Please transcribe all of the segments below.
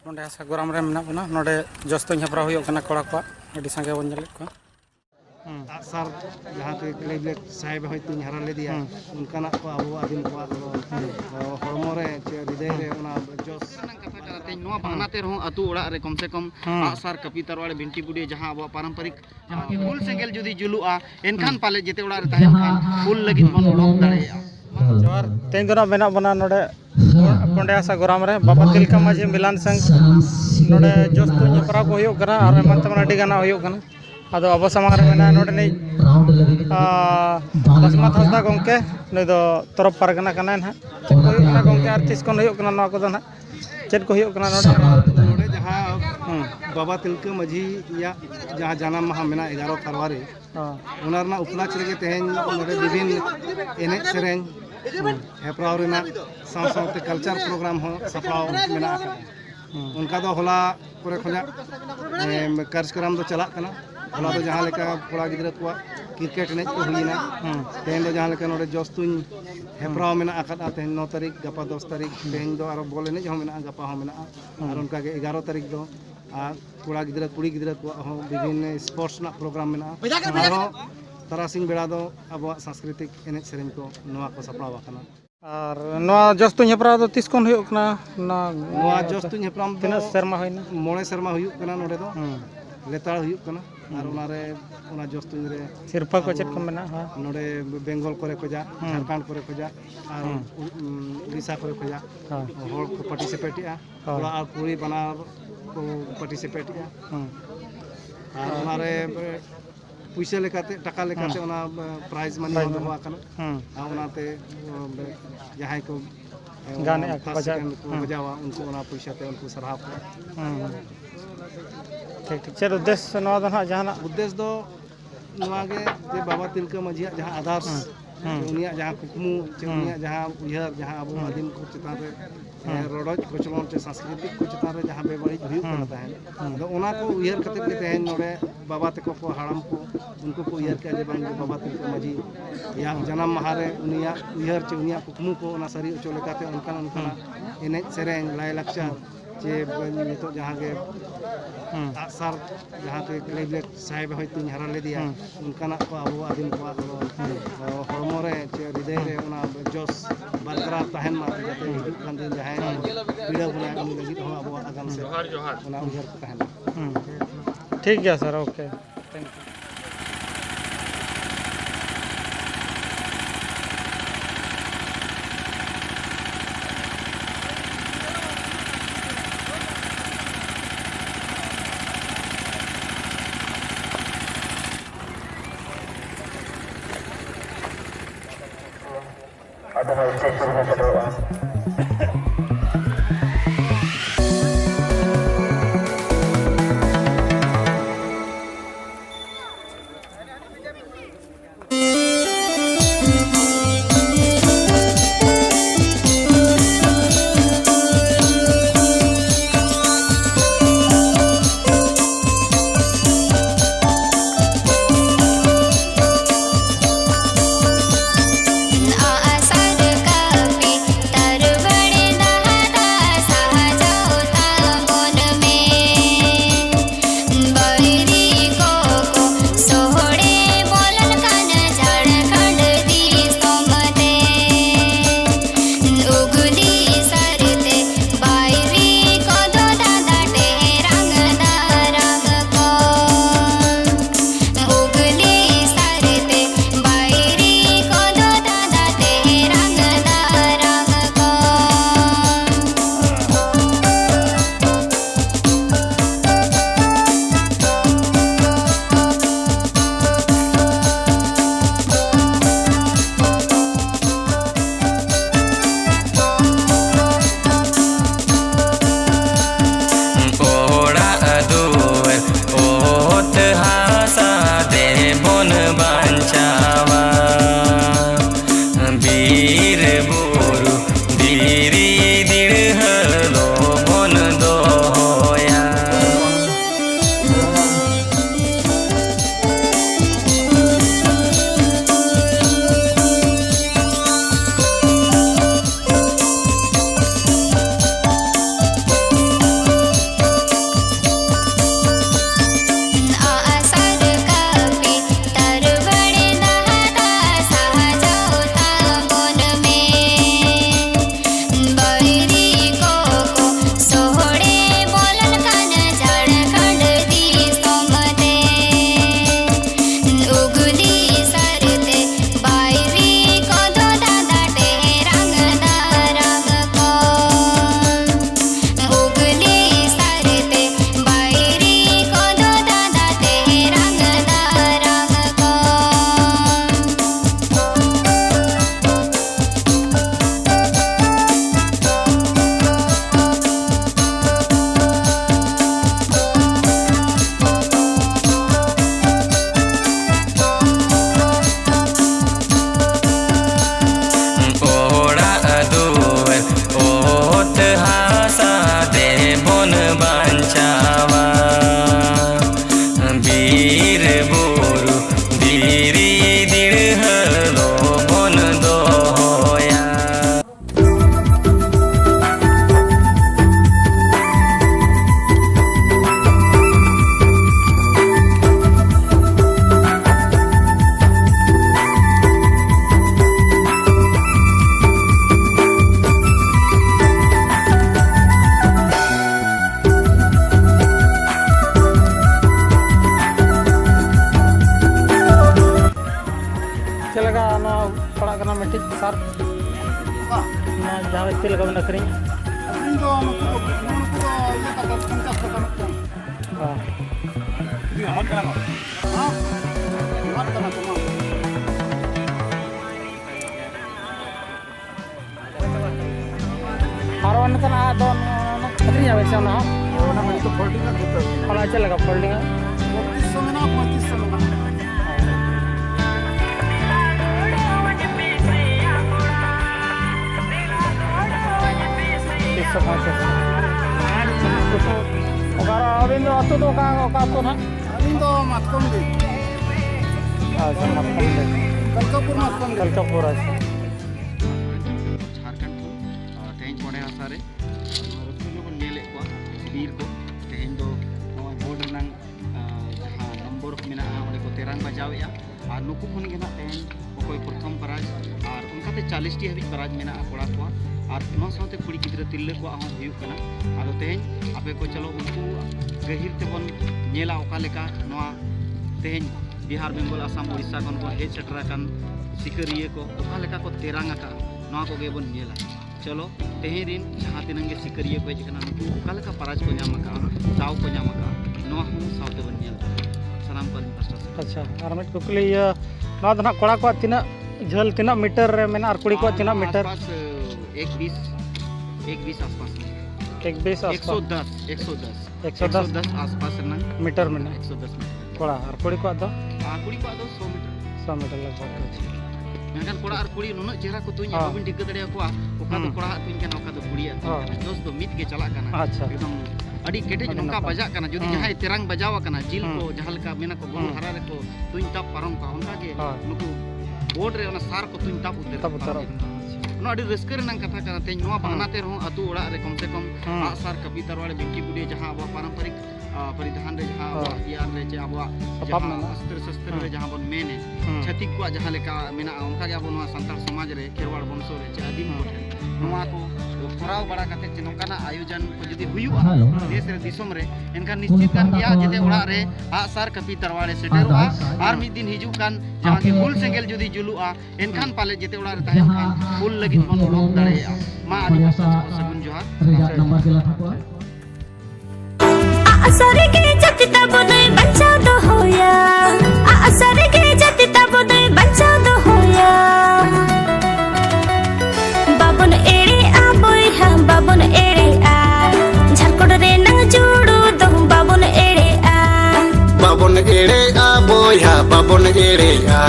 नोडे सागोराम रे मेना बना नोडे जस्तों हेपरा हुयो कना कोड़ा को अडी संगे बन जले को सर जहाँ के क्लेबलेट साहेब हयतो हरा ले दिया उनकाना को अब आदिम को हरमो रे चे हृदय रे उना जोस नोआ बानाते रहो अतु ओड़ा रे कम से कम आसार कपी तरवाड़े बिंटी बुडी जहाँ अब पारंपरिक जहाँ के फुल सेंगेल जुदी जुलुआ एनखान पाले जेते ओड़ा रे ताहेन खान फुल लगी बन ओडक दाड़ेया जोर तेन दोना मेना बना नोडे पंडे सागोराम रे बाबा तिलका माझी मिलान संग नोडे जस्तों हेपरा को हुयो कना और एमान तमन अडी गाना हुयो कना अब अब सामार में नोडे नहीं लक्ष्मण हंसदा गंके नई दो तरफ पारगना कना ना चेक को हुयो कना गंके आर तिस कोन हुयो कना नोआ को दो ना चेक को हुयो कना नोडे जहाँ बाबा तिलका माझी या जहाँ जाना महा मेना 11 फरवरी उनार ना उपलक्ष रे तेहेन नोडे विभिन्न एने सेरेन हेपराव रेना सावते कल्चर प्रोग्राम हो सफलाव मेना उनका दो होला पूरे खोजा कार्यक्रम दो चला कना होला दो जहाँ लेका कोड़ा गिद्रा को क्रिकेट एनेज को हुईना तेहेन दो जहाँ लेका नोडे जस्तुन हेपराव मेना आकादा तेहेन 9 तारीख गपा 10 तारीख तेहेन दो आरो बॉल एनेज हो मेना गपा हो मेना और उनका के 11 तारीख दो कोड़ा गिद्रा कुड़ी गिद्रा को हो विभिन्न स्पोर्ट्स ना प्रोग्राम मेना आरो तारासिंग बेड़ा दो अब सांस्कृतिक एनेज सेरेन को नोआ को सपड़ाव आकना और नोआ जस्तों हेपरा दो तिस कोन हुयो कना नोआ जस्तुं हेपराम तिना शर्मा होइना 9 शर्मा हुयो कना नोडे दो लेताड़ हुयो कना और उनारे उना जस्तुं रे सिरपा को चेक को मेना हां नोडे बेंगल करे को जा झारखंड करे को जा और उड़ीसा करे को जा होड़ को पार्टिसिपेट या थोड़ा और पूरी बनार को पार्टिसिपेट या और उनारे पैसा लेकाते टाका लेकाते उना प्राइज मनी हो आकना उनाते जहां को गाने बजावा उनको उना पैसा ते उनको सराहा को ठीक ठीक चलो उद्देश्य नवा दो जहां उद्देश्य दो नवा के जे बाबा तिलका माझी जहां आदर्श उनिया जहां कुकमु उनिया जहां उयहर जहां अब आदिम को चितान रे रोडज कोचलोन चे सांस्कृतिक को चितान रे जहां बेबड़ी हुई कना ताहेन तो उना को उयहर कते के ताहेन नोडे बाबा तको को हाड़ाम को उनको को उयहर के जे बांग बाबा तिलका माझी या जन्म माहारे उनिया उयहर चे उनिया कुकमु को उना सरी उचो लेकाते उनका एने सेरेंग लाय लक्ष्य चे नितो जहां के आसार जहाँ के क्लेबलेट साहेब हयतो हरा ले दिया उनकाना को अब आदिम को हरमो रे चे हृदय रे उना जोस बरकरार ताहेन मा जाते हिजुग खान दिन जहां पीड़ा बना उन लगी हो अब आगाम से उना उयहर ताहेन ठीक है sir okay thank you Otherwise, take the आसार का पितर sar jahang stil ka benda kering Indo nuku iya tak pencas kata nak. Ini amat kan? Hah? Amat kan aku mah. Haron kan ada kering ya wes na Nama itu folding kan betul. kalau aja laga folding 35 menang. Abindo ato to ka ato na Indo matkom di. matkom de Kalkapur matkom di. Kalkapur acha Jharkhand को तेज पड़े आसारे रसगुल्ला को नेले को बीर को तेज दो board रंग जहाँ number को मिना ओडे को तेरंग बजावेया और नुकु खन के ना तेज कोई प्रथम प्राइज और उनका ते 40 टी हबी प्राइज मिना कोड़ा को और नो साथे कुड़ी गिद्रा तिल्ले को आहो हुयु कना आदो तेज आपे को चलो उनको गहिर ते बन नेला ओका लेका नोआ तेज बिहार बेंगल आसाम उड़ीसा कन को हेज सेटरा कन सिकरिए को ओका लेका को तेरंग का नोआ को गे बन नेला चलो तेहे दिन जहाँ तिनंगे सिकरिए को हेजना नुकु ओका लेका प्राइज को ᱧᱟᱢ का चाव को ᱧᱟᱢ का नोआ हूँ साथे बन नेल सलाम कलिन पास्टा से अच्छा और मिट कुकली ना दना कोड़ा को तिना झल तिना मीटर रे मेना और कुड़ी को तिना मीटर आसपास 120 आसपास 120 आसपास 110 आसपास ना मीटर में 110 मीटर कोड़ा और कुड़ी को दो कुड़ी को आदो 100 मीटर 100 मीटर लगभग मेनखान कोड़ा और कुड़ी नुना चेहरा को तुई बाबन टिक दड़िया को ओका तो कोड़ा तुई कान ओका तो कुड़िया दोस्त तो मित के चला काना अच्छा एकदम अड़ी केटेज नोका बजा काना जदी जहां तेरंग बजावा काना जिल को जहां लका मेना को गुरु हरा रे को तुई तप परम का उनका के नुकु बोर्ड रे ओना सार को तुई तप उतर नो अड़ी रस्कर नंग कथा काना तेज नोआ बानाते रहो अतु ओड़ा रे कम से कम आ सार कपी तरवाड़े बिंकी गुडी जहां अब पारंपरिक परिधान रे जहां यार रे जे अब अस्त्र शस्त्र रे जहां बन मेने छतिक को जहां लेका मेना उनका के अब नोआ संताल समाज रे खेरवाड़ वंशो रे जे आदिम को नोआ को कोराव बड़ा कते जे नोकाना आयोजन को जदी हुयुआ देश रे दिसम रे एनका निश्चित कान गया जेते ओड़ा रे आ सार कपी तरवाड़े सेटेरवा आर मिद दिन हिजु कान जहां के हुल सेंगेल जदी जुलुआ एनखान पाले जेते ओड़ा रे ताहेन खान हुल लगित बन उडोक दाड़ेया मा आदि सगुन जोहार नंबर के लाथा असर के जति तब नहीं बचा दो होया असर के जति तब नहीं बचा दो होया बाबुन एड़े आ बोई हम बाबुन एड़े आ झारखंड रे नंग जोड़ो दो बाबुन एड़े आ बाबुन एड़े आ बोया बाबुन एड़े आ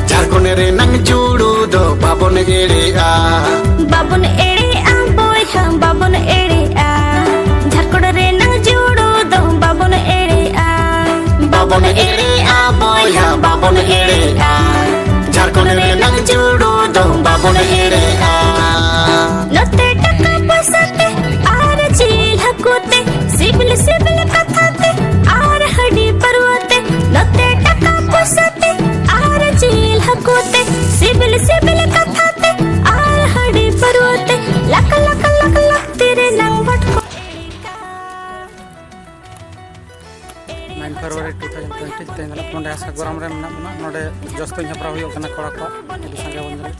झारखंड रे नंग जोड़ो दो बाबुन एड़े आ बाबुन एड़े आ बोई हम बाबुन एड़े आ झारखंड रे नंग जोड़ो दो बाबुन एड़े आ बाबुन एड़े आ बोया बाबुन एड़े आ झारखंड रे नंग जोड़ो दो बाबुन एड़े आ नते टका पैसाते आर जेल हकोते सिबिल सिबिल कथाते आर हडी परवते नते टका पैसाते आर जेल हकोते सिबिल सिबिल कथाते आर हडी परवते लक लक लक लक तेरे नंग भटको 9 फरवरी 2020 तेंगला पोंडे आसा गोराम रे मेना बना नोडे जस्तो हपरा हुयो कना कोड़ा को एदु संगे बंदले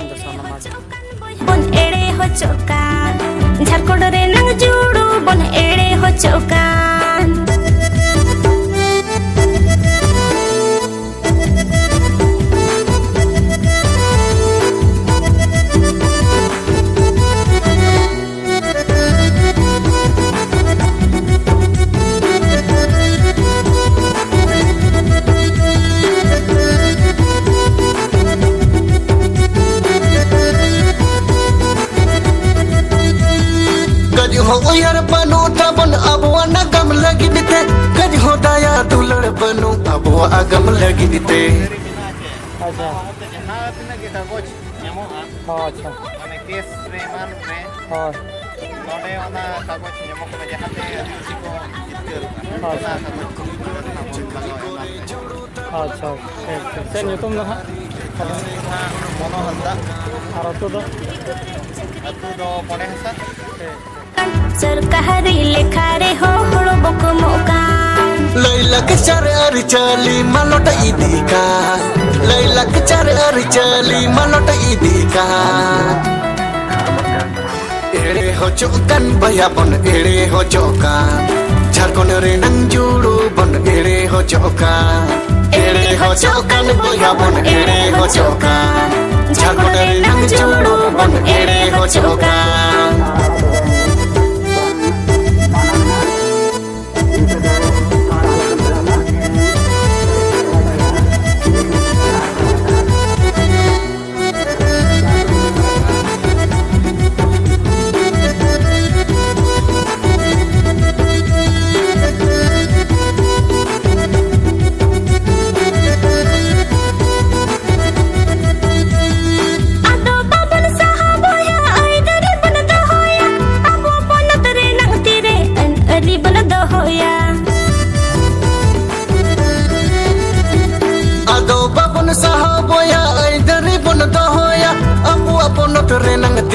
दसा नमाज बन एड़े हो चौकान झारखंड रे नंग जोड़ो बन एड़े हो चौकान यार बनो तबन अब वाना गम लगी दिते गज हो दया दुलड़ बनो अब वो अगम लगी दिते अच्छा जहां तिना के कागज ᱧᱟᱢᱚᱜᱼᱟ अच्छा माने केस रे मान रे हां नोडे ओना कागज ᱧᱟᱢᱚᱜ ᱠᱟᱱᱟ ᱡᱟᱦᱟᱸ ᱛᱮ ᱠᱩᱥᱤ ᱠᱚ ᱡᱤᱛᱠᱟᱹᱨ ᱚᱱᱟ कागज अच्छा से ᱧᱩᱛᱩᱢ ᱫᱚ ᱦᱟᱸᱜ मनो हंदा और अतु दो पड़े हसा सरकारी लेखा रे हो हड़ो बक मोका लैलक चार अर चली Malout इदिका lay lakchar archali malot idika ere hochokan baya bon ere hochokan Jharkhand re nang juru bon ere hochokan baya bon ere hochokan Jharkhand re nang juru bon ere hochokan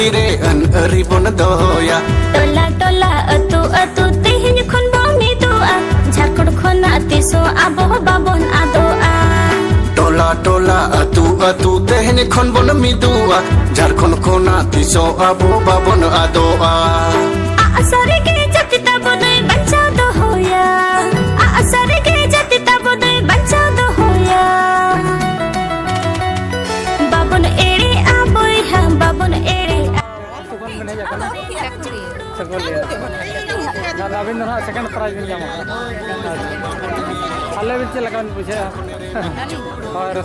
tire an ribon doya tola tola atu atu tehny khon bami doa Jharkhand khona tiso abo babon adoa tola tola atu atu tehny khon bon mi doa Jharkhand khona tiso abo babon adoa asare ke jati tabone bacha do hoya asare ke jati tabone bacha do hoya babon ere aboy ha babon ere अभी second prize मिल जामा अल्ले भी चला कौन पूछे और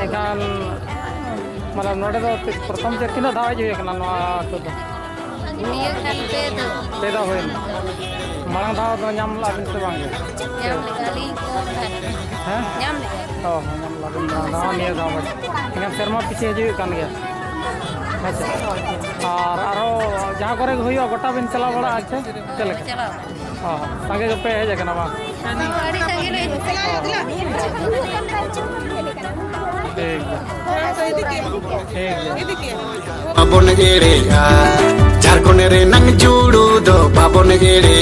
एकान मतलब नोड़े तो प्रथम से तीनों धावा जो एक नाम तो पेदा हुए मांग धावा तो नाम लाभिन से बांगे हैं oh नाम लाभिन धावा निया धावा इनका शर्मा पीछे जो कान गया और आरो जहाँ करे हुई गोटा बिन चला बड़ा अच्छे चले हाँ संगे पे है जगह नवा babon ere Jharkhand re nang juru do babon ere